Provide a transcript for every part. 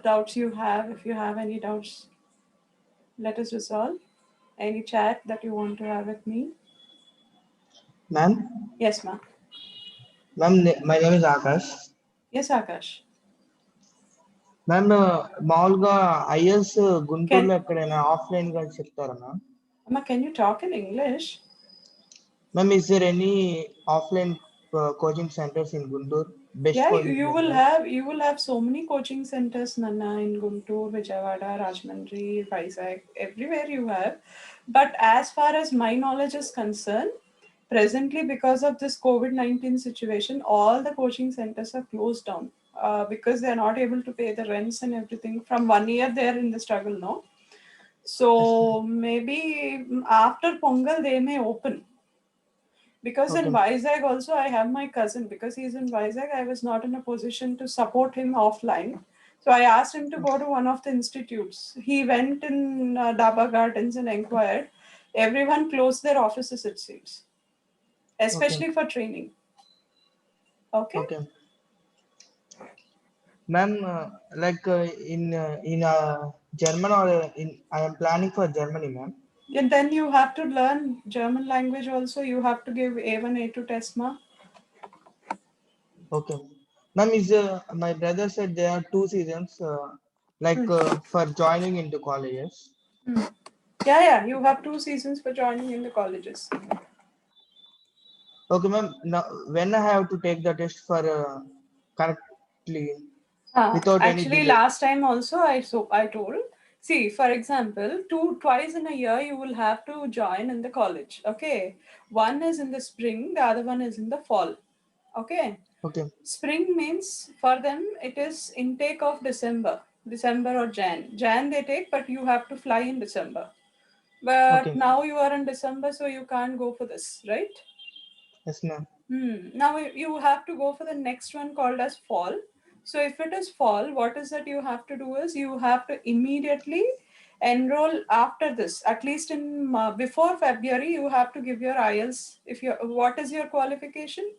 doubts you have. If you have any doubts, let us resolve. Any chat that you want to have with me? Ma'am, Yes, ma'am. my name is Akash. Yes, Akash. Ma'am మామూలుగా IELTS గుంటూరులో Can ఎక్కడైనా offline గా చెప్తారా ma'am? Amma, can you talk in English? Ma'am is there any offline coaching centres in Guntur best Yeah, coaching centre? you will have so many coaching centers, Nana, in Guntur, Vijayawada, Rajahmundry, Vizag, everywhere you have. But as far as my knowledge is concerned, presently because of this COVID-19 situation, all the coaching centers are closed down because they are not able to pay the rents and everything. From 1 year, they are in the struggle now. So maybe after Pongal, they may open. Because in okay Vizag also I have my cousin. Because he's in Vizag, I was not in a position to support him offline. So I asked him to go to one of the institutes. He went in Daba Gardens and inquired. Everyone closed their offices, it seems, okay especially for training. Okay. Okay ma'am like in German or in I am planning for Germany ma'am. And then you have to learn German language also. You have to give A1, A2 test, ma. Okay. Ma'am, is my brother said there are 2 seasons like for joining into colleges. Yeah. You have 2 seasons for joining in the colleges. Okay, ma'am. Now, when I have to take the test for correctly without any Actually, delay? last time also I told. See, for example, twice in a year you will have to join in the college. Okay, one is in the spring, the other one is in the fall. Okay, Okay, spring means for them it is intake of December or Jan. Jan they take, but you have to fly in December. But okay. now you are in December, so you can't go for this, right? Yes, ma'am. Now you have to go for the next one called as fall. So if it is fall, what is that you have to do is you have to immediately enroll after this. At least in before February, you have to give your IELTS. If you what is your qualification?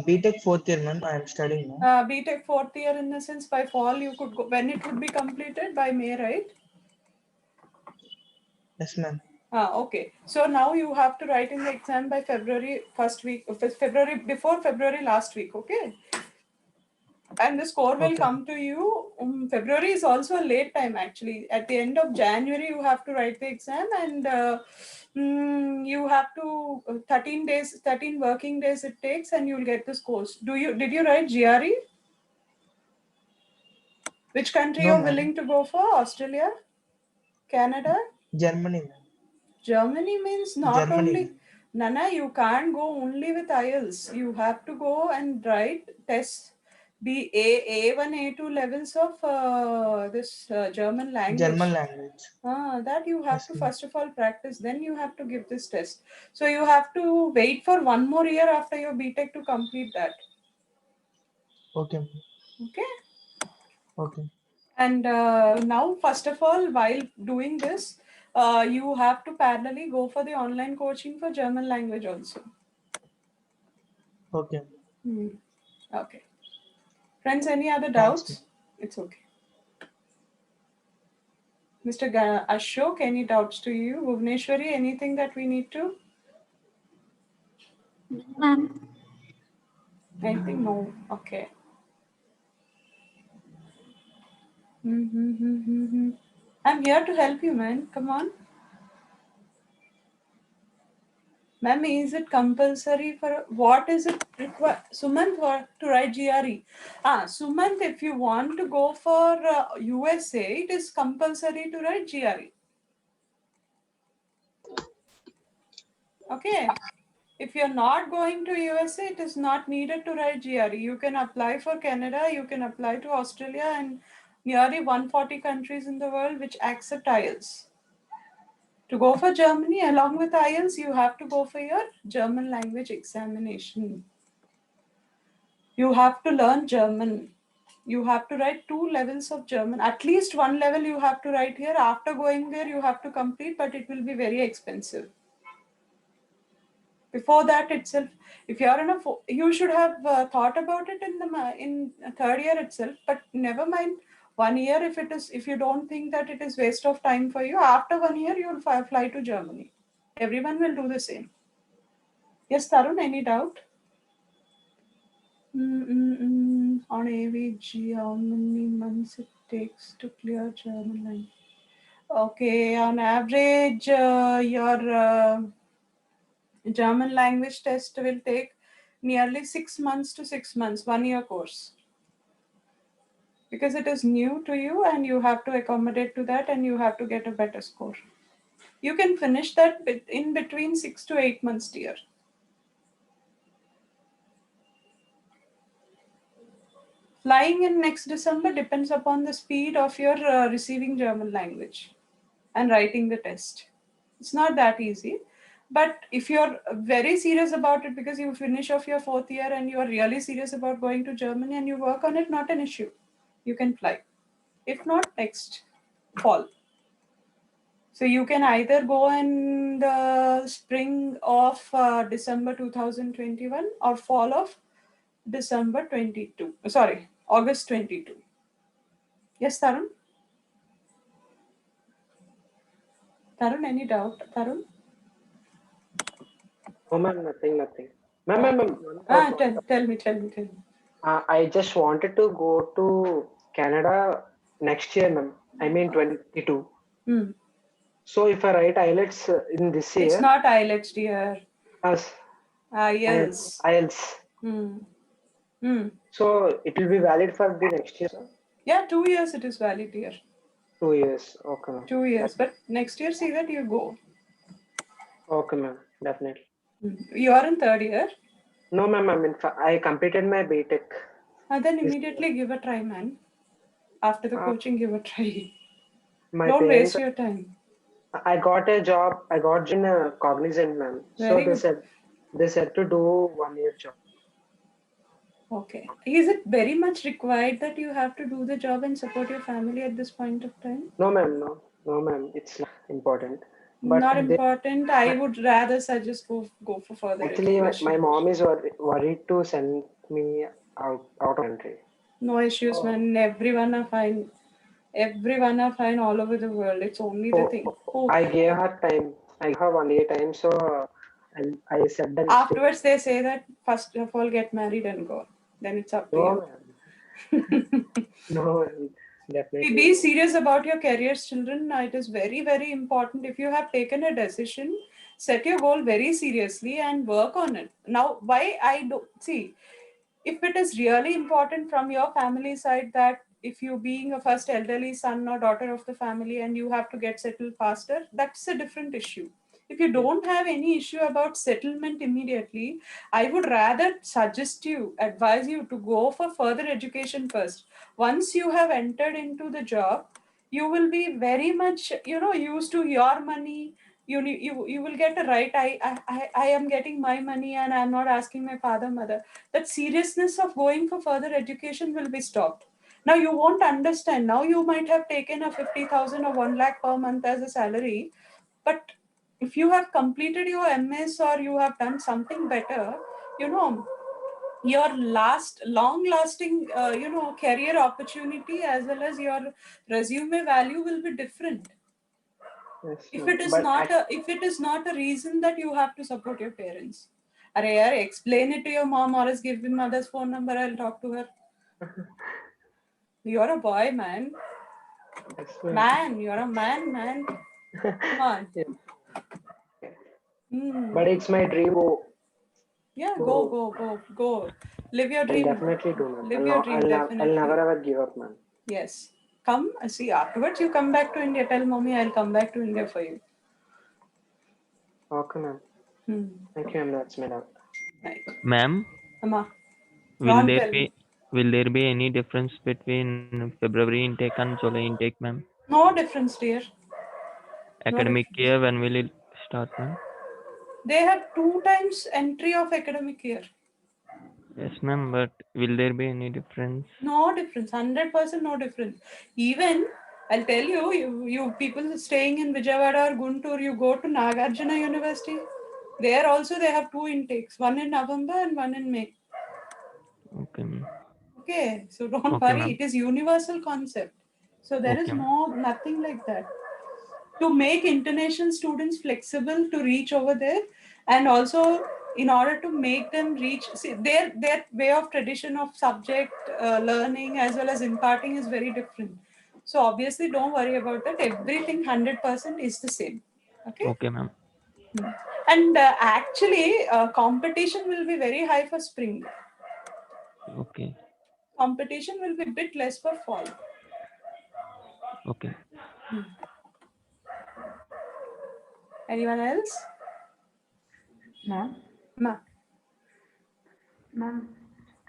BTech fourth year, ma'am. I am studying now. BTech fourth year, in the sense by fall you could go, when it would be completed by May, right? Yes, ma'am. Okay. So now you have to write in the exam by February first week, February before February last week. Okay. And the score will Okay, come to you. February is also a late time actually. At the end of January, you have to write the exam, and you have to 13 days, 13 working days it takes, and you'll get the scores. Did you write GRE? Which country no, you're ma'am. willing to go for? Australia, Canada, Germany, ma'am. Germany means not Germany, only. ma'am. Nana, you can't go only with IELTS. You have to go and write tests, be A1, A2 levels of this German German language. language. That you have Yes, to ma'am. first of all practice. Then you have to give this test. So you have to wait for one more year after your BTech to complete that. Okay, ma'am. Okay. Okay, And now, first of all, while doing this, you have to parallelly go for the online coaching for German language also. okay. Okay. Friends, any other Thanks, ma'am. doubts? It's okay. Mr. Ashok, any doubts to you? Bhuvneshwari, anything that we need to? Ma'am, Anything? No. Okay. I'm here to help you, man. Come on. Ma'am, is it compulsory for what is it required? Sumant for to write GRE. Sumant, if you want to go for USA, it is compulsory to write GRE. Okay. If you're not going to USA, it is not needed to write GRE. You can apply for Canada, you can apply to Australia, and nearly 140 countries in the world which accept IELTS. To go for Germany, along with IELTS, you have to go for your German language examination. You have to learn German. You have to write 2 levels of German. At least one level you have to write here. After going there, you have to complete, but it will be very expensive. Before that itself, if you're in you should have thought about it in third year itself. But never mind 1 year. If you don't think that it is waste of time for you, after 1 year you'll fly to Germany. Everyone will do the same. Yes, Tarun, any doubt? On AVG, how many months it takes to clear German language? Okay, on average, your German language test will take nearly 6 months to 6 months, 1 year course. Because it is new to you and you have to accommodate to that and you have to get a better score. You can finish that in between 6 to 8 months, dear. Flying in next December depends upon the speed of your receiving German language and writing the test. It's not that easy. But if you're very serious about it because you finish off your fourth year and you are really serious about going to Germany and you work on it, not an issue. You can fly. If not, next fall. So you can either go in the spring of December 2021 or fall of December 22. Sorry, August 22. Yes, Tarun? Tarun, any doubt? Tarun? No, ma'am, nothing. Ma'am, one Ah, thought. tell me. I just wanted to go to Canada next year, ma'am. I mean 22. Hmm. So if I write IELTS in this It's year, not IELTS, dear. as IELTS. IELTS, Hmm. Hmm. so it will be valid for the next year, sir? Yeah, 2 years it is valid, dear. 2 years. Okay, ma'am. 2 years. But next year, see that you go. Okay, ma'am. Definitely. You are in third year. No, ma'am. I completed my BTech. Then This immediately give a try, man. After the uh, coaching, give a try. my Don't parents. waste your time. I got a job. I got in a Cognizant, ma'am. So Very good. they said to do 1 year job. Okay. Is it very much required that you have to do the job and support your family at this point of time? No, ma'am. No, ma'am. It's not important. But Not they, important. I would rather suggest go for further actually, my education. mom is worried to send me out of country. No issues, man. Everyone are fine. Everyone are fine all over the world. It's only the thing. So Oh, I gave her time. I gave her 1 year time. So I said that stay. afterwards they say that first of all get married and go. Then it's up to No, you. ma'am. No, ma'am. Definitely Be no. serious about your careers, children. It is very, very important. If you have taken a decision, set your goal very seriously and work on it. Now, why I do see if it is really important from your family side that if you being a first elderly son or daughter of the family and you have to get settled faster, that's a different issue. If you Yes. don't have any issue about settlement immediately, I would rather suggest you, advise you to go for further education first. Once you have entered into the job, you will be very much, used to your money. You will get a right. I am getting my money and I'm not asking my father, mother. That seriousness of going for further education will be stopped. Now you won't understand. Now you might have taken a 50,000 or 1 lakh per month as a salary, but if you have completed your MS or you have done something better, you know, your long lasting, career opportunity as well as your resume value will be different. Yes, If ma'am. it is But not a reason that you have to support your parents. Arey yaar, explain it to your mom or else give me mother's phone number, I'll talk to her. You're a boy, man. yes, ma'am. Man, you're a man. Come on. Yeah. Hmm. But it's my dream. Yeah, So go. Live your I'll dream. definitely do, man. Live your dream, I'll never definitely. ever give up, man. Yes. Come, see, afterwards you come back to India. Tell mommy I'll come back to India for you. Okay, ma'am. Hmm. Thank you, ma'am. That's my doubt. Right. Ma'am, Amma, will Ron, there tell me. be will there be any difference between February intake and July intake, ma'am? No difference, dear. No Academic difference. year, when will it start, ma'am? They have 2 times entry of academic year. Yes, ma'am, but will there be any difference? No difference. 100% no difference. Even I'll tell you, you people staying in Vijayawada or Guntur, you go to Nagarjuna University. There also they have 2 intakes, one in November and one in May. Okay, ma'am. Okay, so don't Okay, worry, ma'am. it is universal concept. So there is Okay, ma'am. nothing like that. To make international students flexible to reach over there, and also in order to make them reach, see their way of tradition of subject learning as well as imparting is very different. So obviously don't worry about that. Everything 100% is the same. Okay. Okay, ma'am. And actually competition will be very high for spring. Okay. Competition will be a bit less for fall. Okay. Anyone else? Ma'am, Ma. ma'am,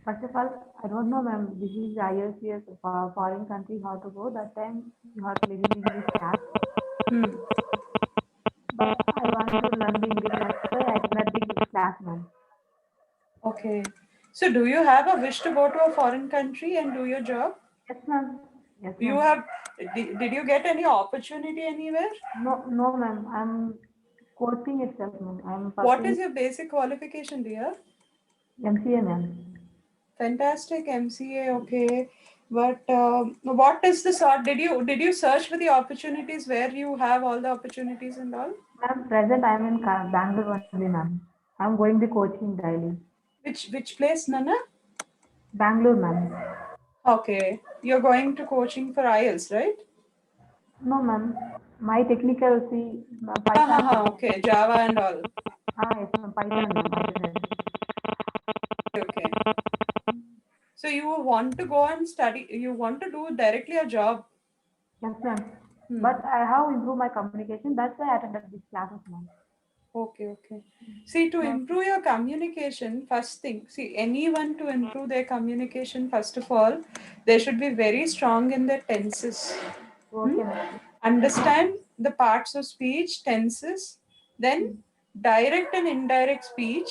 first of all, I don't know, ma'am, this is IELTS for foreign country, how to go. That time you have to live in English class. Hmm. But I want to learn the English, that's why I attended the class, ma'am. Okay. So do you have a wish to go to a foreign country and do your job? Yes, ma'am. Yes, You ma'am. have, did you get any opportunity anywhere? No, no, ma'am. I'm coaching itself, ma'am. I'm What is pursuing your basic qualification, dear? MCA, ma'am. Fantastic MCA, okay. But what is the sort? Did you search for the opportunities where you have all the opportunities and all? Ma'am, present I'm in Bangalore only, ma'am. I'm going the coaching daily. Which place, Nana? Bangalore, ma'am. Okay, you're going to coaching for IELTS, right? No, ma'am. My technical, see, Python. Okay, Java and all. Yes, ma'am. Python, ma'am. I said. Okay. So you want to go and study, you want to do directly a job. Yes, ma'am. Hmm. But I have improved my communication. That's why I attended these classes, ma'am. Okay. See, to improve your communication, first thing, see, anyone to improve their communication, first of all, they should be very strong in their tenses. Okay, ma'am. Understand the parts of speech, tenses, then direct and indirect speech,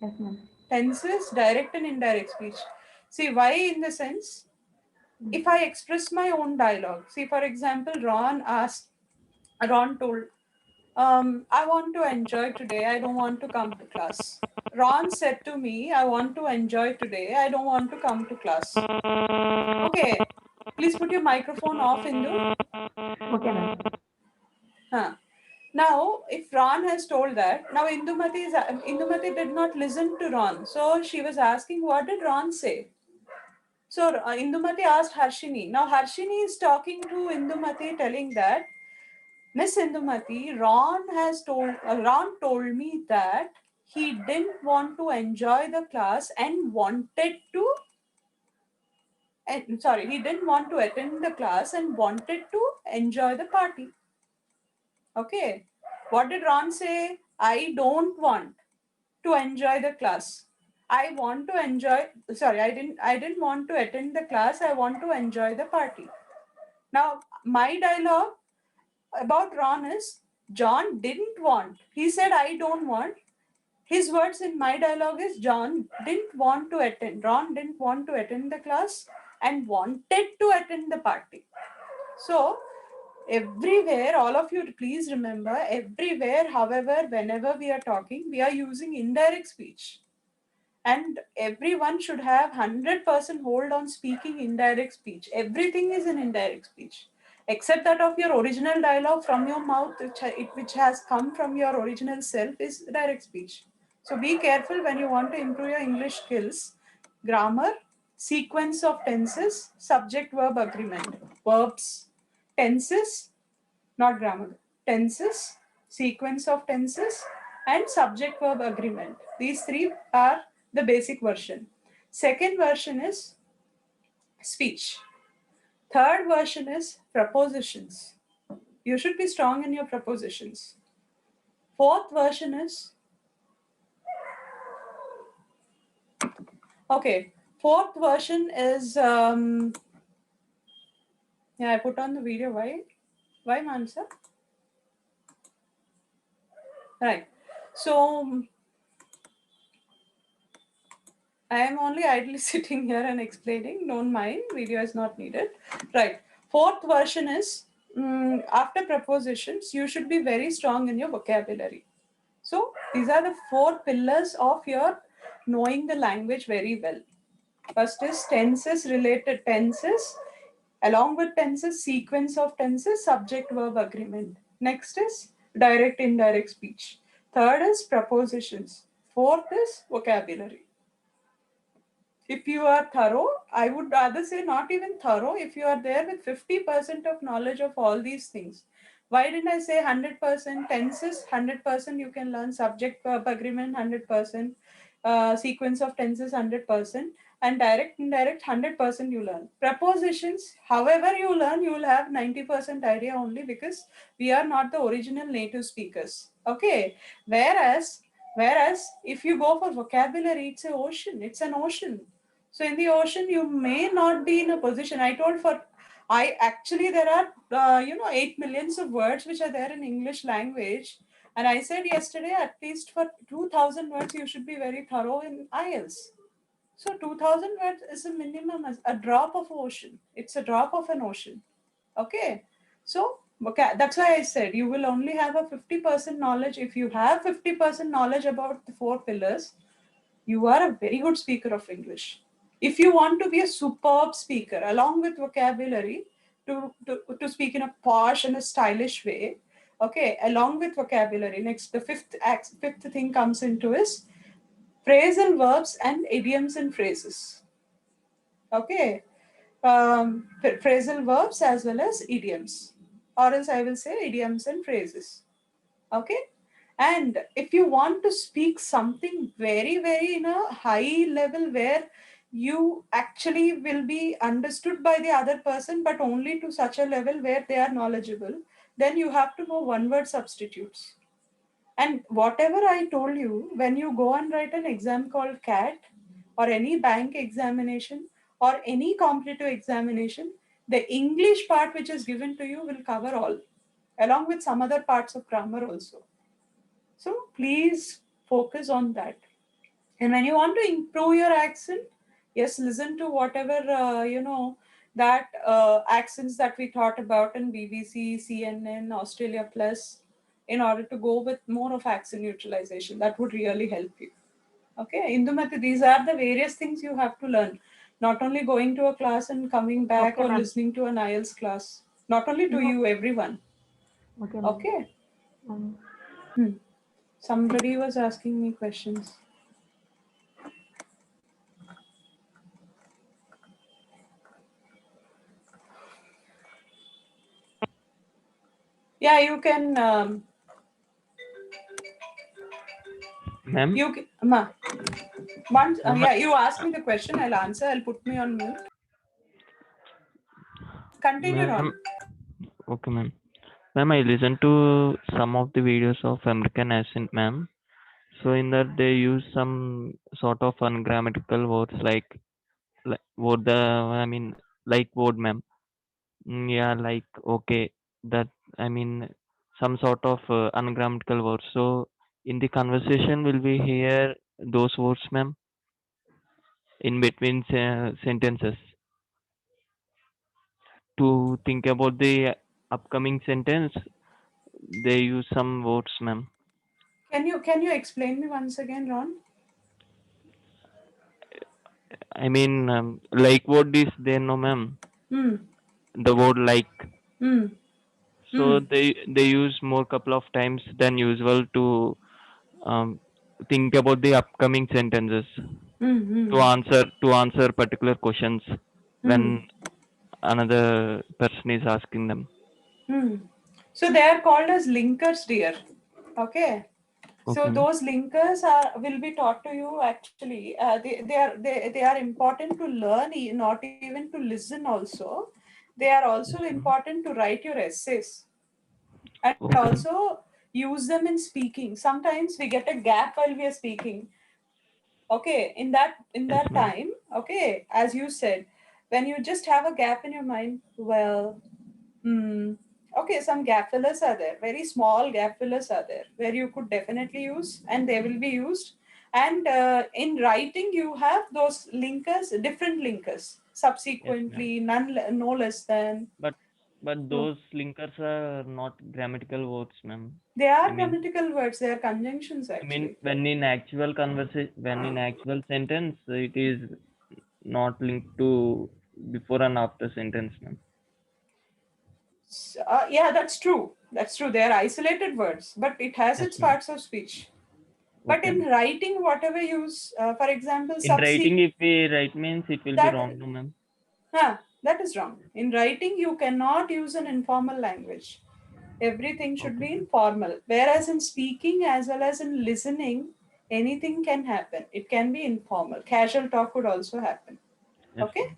Yes, ma'am. tenses, direct and indirect speech. See, why in the sense? If I express my own dialogue, see, for example, Ron told, I want to enjoy today. I don't want to come to class. Ron said to me, I want to enjoy today. I don't want to come to class. Okay. Please put your microphone off, Indu. Okay, ma'am. Now, if Ron has told that, now Indumati did not listen to Ron. So she was asking, what did Ron say? So Indumati asked Harshini. Now Harshini is talking to Indumati, telling that, Miss Indumati, Ron told me that he didn't want to enjoy the class and he didn't want to attend the class and wanted to enjoy the party. Okay. What did Ron say? I don't want to enjoy the class. I want to enjoy, sorry, I didn't want to attend the class. I want to enjoy the party. Now, my dialogue about Ron is John didn't want. He said, I don't want. His words in my dialogue is John didn't want to attend. Ron didn't want to attend the class and wanted to attend the party. So, everywhere, all of you, please remember, everywhere, however, whenever we are talking, we are using indirect speech. And everyone should have 100% hold on speaking indirect speech. Everything is in indirect speech, except that of your original dialogue from your mouth, which has come from your original self, is direct speech. So be careful when you want to improve your English skills. Grammar, sequence of tenses, subject verb agreement, verbs, tenses, not grammar, tenses, sequence of tenses, and subject verb agreement. These three are the basic version. Second version is speech. Third version is prepositions. You should be strong in your prepositions. Fourth version is, okay, fourth version is, yeah, I put on the video. Why, Mansa? Right. So, I am only idly sitting here and explaining. Don't mind, video is not needed. Right. Fourth version is, after prepositions, you should be very strong in your vocabulary. So these are the 4 pillars of your knowing the language very well. First is tenses, related tenses. Along with tenses, sequence of tenses, subject verb agreement. Next is direct indirect speech. Third is prepositions. Fourth is vocabulary. If you are thorough, I would rather say not even thorough, if you are there with 50% of knowledge of all these things. Why didn't I say 100%? Tenses, 100% you can learn. Subject verb agreement, 100%. Sequence of tenses, 100%. And direct, indirect, 100% you learn. Prepositions, however you learn, you will have 90% idea only, because we are not the original native speakers. Okay. Whereas if you go for vocabulary, it's an ocean. It's an ocean. So in the ocean, you may not be in a position. I actually, there are 8 millions of words which are there in English language, and I said yesterday, at least for 2,000 words, you should be very thorough in IELTS. So 2,000 words is a minimum, a drop of ocean. It's a drop of an ocean. Okay. So that's why I said you will only have a 50% knowledge. If you have 50% knowledge about the 4 pillars, you are a very good speaker of English. If you want to be a superb speaker, along with vocabulary, to speak in a posh and a stylish way, okay, along with vocabulary, next, the fifth thing comes into is phrasal verbs and idioms and phrases. Okay. Phrasal verbs as well as idioms, or else I will say idioms and phrases. Okay. And if you want to speak something very, very in a high level where you actually will be understood by the other person, but only to such a level where they are knowledgeable, then you have to know one word substitutes. And whatever I told you, when you go and write an exam called CAT, or any bank examination, or any competitive examination, the English part which is given to you will cover all, along with some other parts of grammar also. So please focus on that. And when you want to improve your accent, yes, listen to whatever, that accents that we thought about in BBC, CNN, Australia Plus, in order to go with more of accent neutralization. That would really help you. Okay, Indumati, these are the various things you have to learn. Not only going to a class and coming back, Okay, or ma'am. listening to an IELTS class. Not only to No. you, everyone. Okay, ma'am. Okay. Somebody was asking me questions. Yeah, you can. Ma'am, You can, Ma. Once, Ma'am, yeah, you ask me the question. I'll answer. I'll put me on mute. Continue ma'am, on. okay, ma'am. Ma'am, I listened to some of the videos of American accent, ma'am. So in that they use some sort of ungrammatical words like word I mean like word, ma'am. Yeah, like okay, that I mean some sort of ungrammatical words. So in the conversation, will we hear those words, ma'am, in between sentences to think about the upcoming sentence? They use some words, ma'am. Can you explain me once again, Ron? I mean, like word is there, no, ma'am. Hmm. The word like. Hmm. So Hmm. they use more couple of times than usual to um, think about the upcoming sentences Hmm. to Hmm. answer particular questions Hmm. when another person is asking them. Hmm. So they are called as linkers, dear. Okay. Okay, So ma'am. those linkers will be taught to you actually. They are important to learn, not even to listen. Also, they are also Yes, ma'am. important to write your essays, and Okay. also use them in speaking. Sometimes we get a gap while we are speaking. Okay, in Yes, that ma'am. time, okay, as you said, when you just have a gap in your mind, well, okay, some gap fillers are there. Very small gap fillers are there where you could definitely use, and they will be used. And in writing, you have those linkers, different linkers. Yes, ma'am. Subsequently, no less than. But But those linkers are not grammatical words, ma'am. They I are mean, grammatical words. They are conjunctions I mean, actually. when in actual conversation, when in actual sentence, it is not linked to before and after sentence, ma'am. Yeah, that's true. That's true. They are isolated words, but it has Yes, its ma'am. parts of speech. But Okay, in ma'am. writing, whatever use, for example, In writing, subsequent, if we write means it will be that wrong, no, ma'am. that is wrong. In writing, you cannot use an informal language. Everything should Okay, be ma'am. informal. Whereas in speaking as well as in listening, anything can happen. It can be informal. Casual talk would also happen. Yes, Okay. ma'am.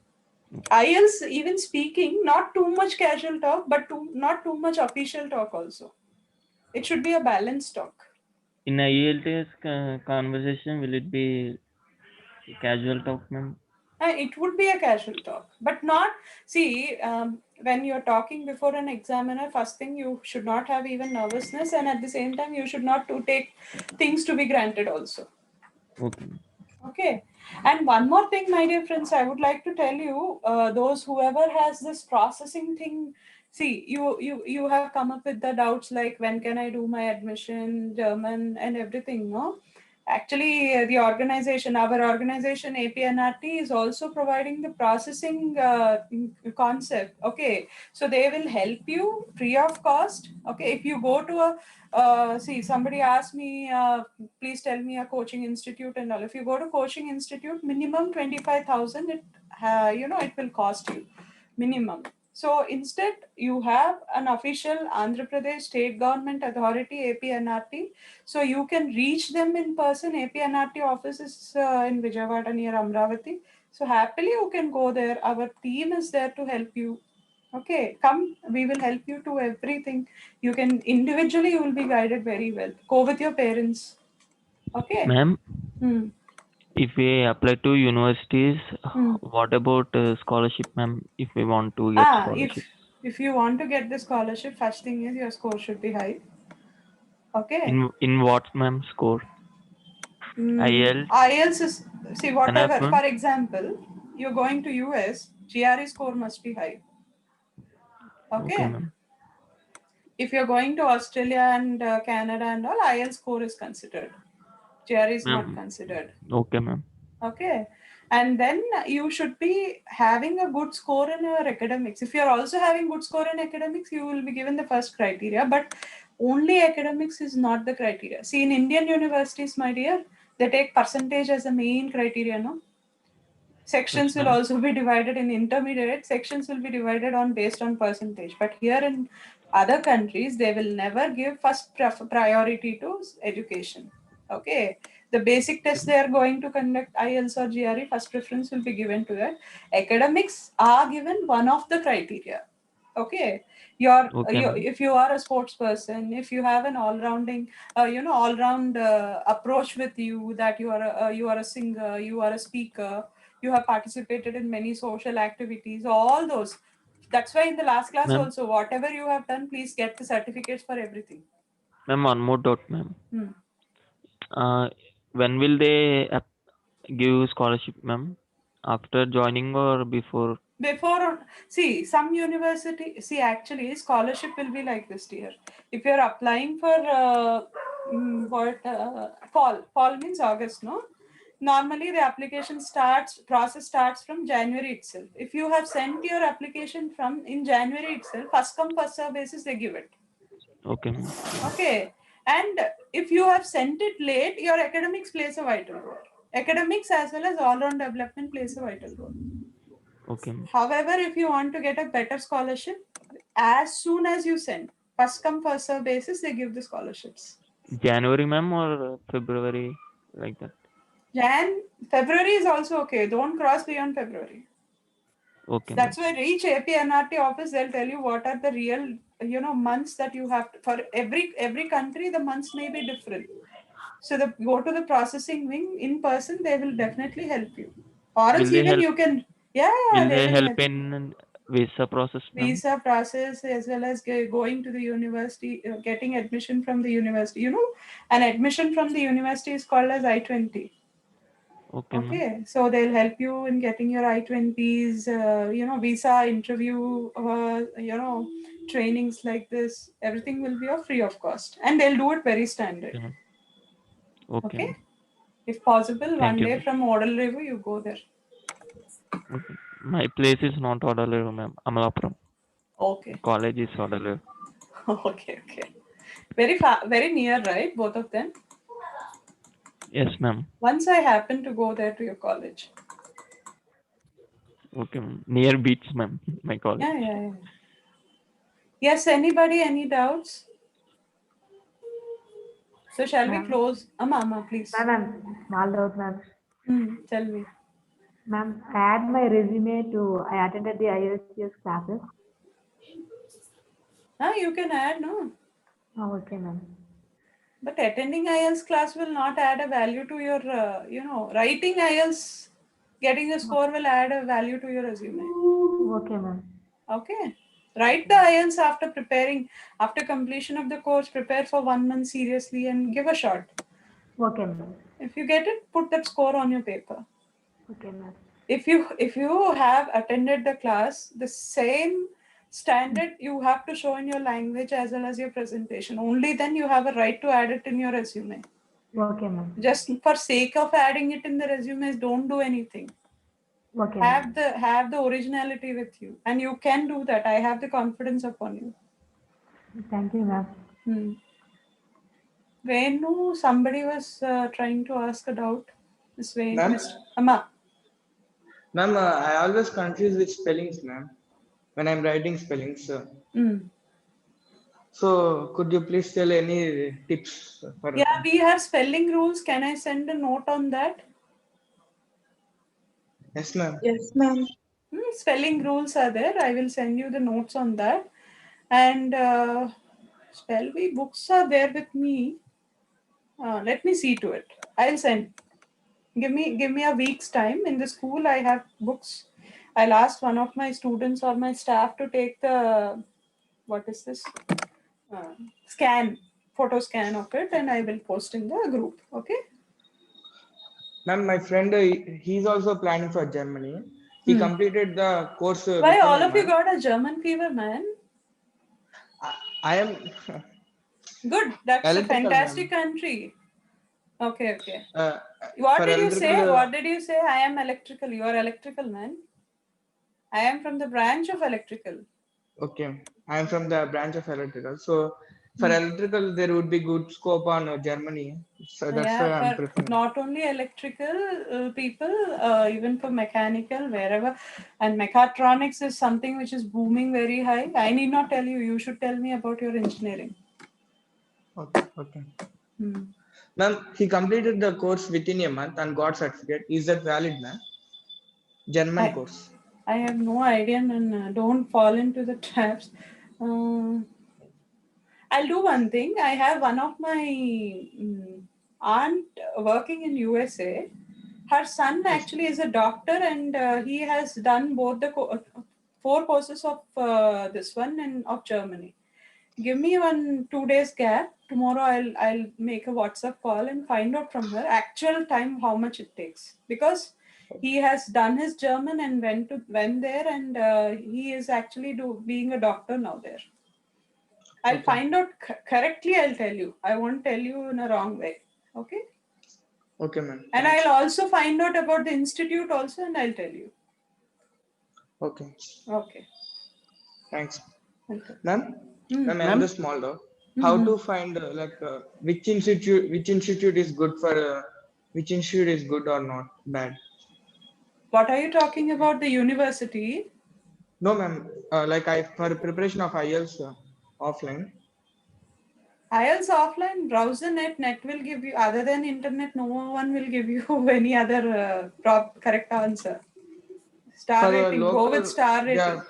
Okay. IELTS, even speaking, not too much casual talk, but not too much official talk also. It should be a balanced talk. In a ELTS conversation, will it be casual talk, ma'am? It would be a casual talk, but not, see, when you're talking before an examiner, first thing you should not have even nervousness, and at the same time, you should not to take things to be granted also. Okay, ma'am. Okay. And one more thing, my dear friends, I would like to tell you, those whoever has this processing thing, see, you have come up with the doubts like when can I do my admission, German, and everything, no? Actually, the organization, our organization, APNRT, is also providing the processing concept. Okay, so they will help you free of cost. Okay, if you go to a see, somebody asked me, please tell me a coaching institute and all. If you go to coaching institute, minimum 25,000. It will cost you minimum. So instead, you have an official Andhra Pradesh state government authority, APNRT. So you can reach them in person. APNRT office is in Vijayawada near Amravati. So happily you can go there. Our team is there to help you. Okay, come, we will help you to everything. You can individually, you will be guided very well. Go with your parents. Okay. Ma'am, Hmm. if we apply to universities, Hmm. what about scholarship, ma'am? If we want to get If scholarship you want to get the scholarship, first thing is your score should be high. Okay. in what, ma'am? Score? IELTS, IELTS is, see, whatever. NF, For example, you're going to US, GRE score must be high. okay, Okay. ma'am. If you're going to Australia and Canada and all, IELTS score is considered. GRE is not Ma'am, considered. okay, ma'am. Okay. And then you should be having a good score in your academics. If you're also having good score in academics, you will be given the first criteria. But only academics is not the criteria. See, in Indian universities, my dear, they take percentage as a main criteria, no? Yes, Sections will ma'am. also be divided in intermediate. Sections will be divided on based on percentage. But here in other countries, they will never give first priority to education. Okay, the basic test they are going to conduct, IELTS or GRE, first preference will be given to that. Academics are given one of the criteria. Okay, Okay, ma'am. if you are a sports person, if you have an all round approach with you, that you are a singer, you are a speaker, you have participated in many social activities, all those. That's why in the last class Ma'am, also, whatever you have done, please get the certificates for everything. ma'am, one more doubt, ma'am. Hmm. Uh, when will they give scholarship, ma'am? After joining or before? Before, see, some university, see, actually, scholarship will be like this, dear. If you're applying for fall means August, no? Normally, the process starts from January itself. If you have sent your application from in January itself, first come, first serve basis, they give it. Okay, ma'am. Okay. And if you have sent it late, your academics plays a vital role. Academics as well as all-round development plays a vital role. Okay, ma'am. However, if you want to get a better scholarship, as soon as you send, first come, first serve basis, they give the scholarships. January, ma'am, or February, like that? February is also okay. Don't cross beyond February. Okay, ma'am. That's why reach APNRT office, they'll tell you what are the real, months that you have to, for every country, the months may be different. So go to the processing wing in person, they will definitely help you. Or Will else they even help? you can, yeah, Will they they will help help. in visa process, ma'am? Visa process as well as going to the university, getting admission from the university. An admission from the university is called as I-20. Okay, ma'am. Okay, so they'll help you in getting your I-20s, visa interview, trainings like this. Everything will be free of cost, and they'll do it very standard. Okay, ma'am. Okay, Okay, ma'am. if possible, Thank one you, day ma'am. from Model Review, you go there. Okay. My place is not Odalaru, ma'am. Amalapuram. Okay, College is Odalaru. okay. Very far, very near, right? Both of them. Yes, ma'am. Once I happened to go there to your college. Okay, ma'am. Near beach, ma'am. My college. Yeah. Yes, anybody, any doubts? So shall we Ma'am, close? Amma, please. ma'am, small doubt, ma'am. Tell me. Ma'am, I add my resume to, I attended the IELTS classes. You can add, no? Oh, okay, ma'am. But attending IELTS class will not add a value to your, writing IELTS, getting a score will add a value to your resume. Okay, ma'am. Okay. Write the IELTS after completion of the course, prepare for 1 month seriously and give a shot. Okay, ma'am. If you get it, put that score on your paper. Okay, ma'am. If you have attended the class, the same standard you have to show in your language as well as your presentation. Only then you have a right to add it in your resume. Okay, ma'am. Just for sake of adding it in the resumes, don't do anything. Okay, Have ma'am. the originality with you, and you can do that. I have the confidence upon you. Thank you, ma'am. Venu, somebody was trying to ask a doubt. Miss Venu, Ma'am? Amma. Ma'am, I always confuse with spellings, ma'am, when I'm writing spellings. So could you please tell any tips for? Yeah, we have spelling rules. Can I send a note on that? Yes, ma'am. Yes, ma'am. Spelling rules are there. I will send you the notes on that. And spell bee books are there with me. Let me see to it. I'll send. Give me a week's time. In the school, I have books. I'll ask one of my students or my staff to take the what is this photo scan of it, and I will post in the group. Okay. Ma'am, my friend, he's also planning for Germany. He completed the course Why within all a of you month. got a German fever, man? I am Good. That's a electrical, fantastic ma'am. country. Okay. For What did you say? electrical, What did you say? I am electrical. You are electrical, man. I am from the branch of electrical. okay, I am from the branch of electrical. So for electrical, there would be good scope on Germany. So that's why Yeah, I'm for preferring. not only electrical people, even for mechanical, wherever. And mechatronics is something which is booming very high. I need not tell you. You should tell me about your engineering. Okay. Ma'am, he completed the course within a month and got certificate. Is that valid, ma'am? German course. I have no idea, and don't fall into the traps. I'll do one thing. I have one of my aunt working in USA. Her son actually is a doctor, and he has done both the 4 courses of this one and of Germany. Give me 2 days gap. Tomorrow I'll make a WhatsApp call and find out from her actual time how much it takes, because he has done his German and went there, and he is actually being a doctor now there. I'll find out correctly. I'll tell you. I won't tell you in a wrong way. Okay. Okay, ma'am. And I'll also find out about the institute also, and I'll tell you. Okay. Thanks. Ma'am, I'm just small doubt. How to find which institute is good for which institute is good or not bad? What are you talking about? The university? No, ma'am. For preparation of IELTS offline. IELTS offline, browser net will give you, other than internet, no one will give you any other correct answer. Star rating, go with star rating. Yeah.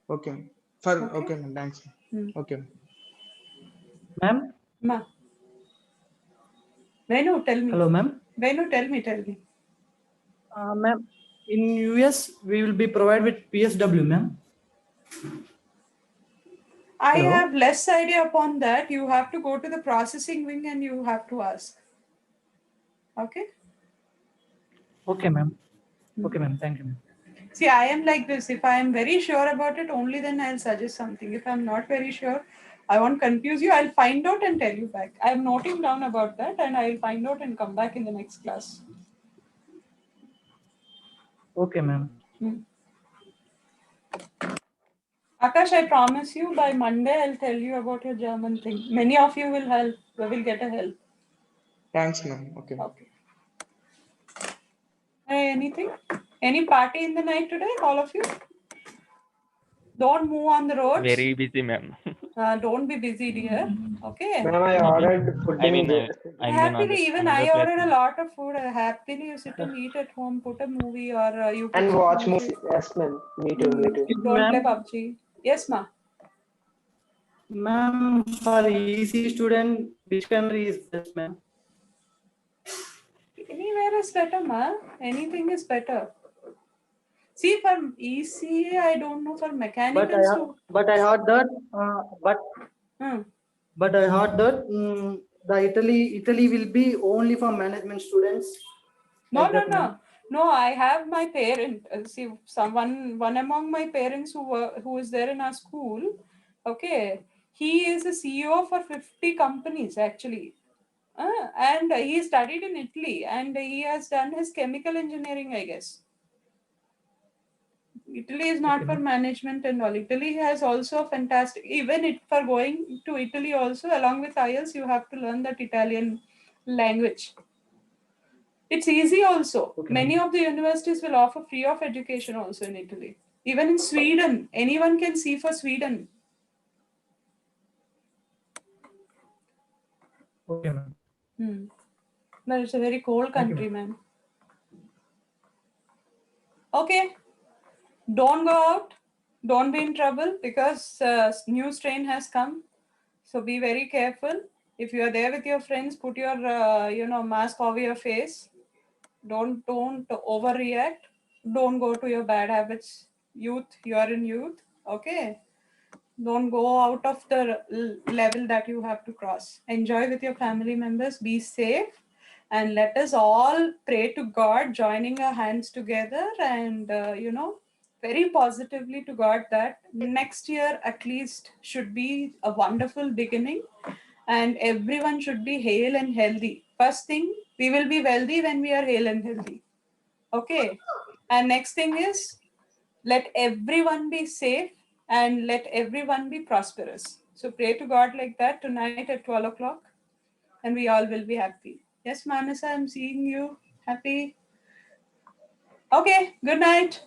Okay. Okay, ma'am. Thanks. Okay. Ma'am? Venu, tell me. Hello, ma'am. Venu, tell me. Ma'am, in US, we will be provided with PSW, ma'am. I have less idea upon that. You have to go to the processing wing and you have to ask. Okay? Okay, ma'am. Okay, ma'am. Thank you, ma'am. See, I am like this. If I am very sure about it, only then I'll suggest something. If I'm not very sure, I won't confuse you. I'll find out and tell you back. I'm noting down about that and I'll find out and come back in the next class. Okay, ma'am. Akash, I promise you by Monday I'll tell you about your German thing. Many of you will help. Will get a help. Thanks, ma'am. Okay. Okay. Hey, anything? Any party in the night today, all of you? Don't move on the roads. Very busy, ma'am. Don't be busy, dear. Okay. Ma'am, I ordered food I mean, in Happily, even I another ordered a place. lot of food. Happily, you sit and eat at home, put a movie, or you put and some watch music. movie. Yes, ma'am. Me too. Me too. Don't play Ma'am, PUBG. Yes, ma. ma'am, for EC student, which country is best, ma'am? Anywhere is better, ma. Anything is better. See, for ECA, I don't know. For mechanicals, too. But I heard that. Hmm. But I heard that the Italy will be only for management students. No, Like no, that, no. ma'am. No, I have my parent. See, one among my parents who is there in our school. Okay, he is a CEO for 50 companies actually. And he studied in Italy and he has done his chemical engineering, I guess. Italy is not Okay, for ma'am. management and all. Italy has also a fantastic, even it for going to Italy also, along with IELTS, you have to learn that Italian language. It's easy also. Okay, Many ma'am. of the universities will offer free of education also in Italy. Even in Sweden, anyone can see for Sweden. Okay, ma'am. But it's a very cold Thank you, country, man. Okay, don't go out. Don't be in trouble because new strain has come. So be very careful. If you are there with your friends, put your mask over your face. Don't overreact. Don't go to your bad habits. Youth, you are in youth. Okay. Don't go out of the level that you have to cross. Enjoy with your family members. Be safe. And let us all pray to God, joining our hands together and, very positively to God that next year at least should be a wonderful beginning and everyone should be hale and healthy. First thing, we will be wealthy when we are hale and healthy. Okay. And next thing is, let everyone be safe and let everyone be prosperous. So pray to God like that tonight at 12 o'clock and we all will be happy. Yes, Manasa, I'm seeing you. Happy. Okay, good night.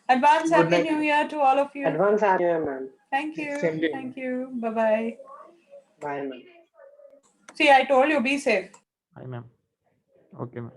Advance Good Happy night. New Year to all of you. Advance happy New Year, ma'am. Thank you. Same to you. Thank you. Bye-bye. Bye, ma'am. See, I told you, be safe. Hi, ma'am. Okay, ma'am.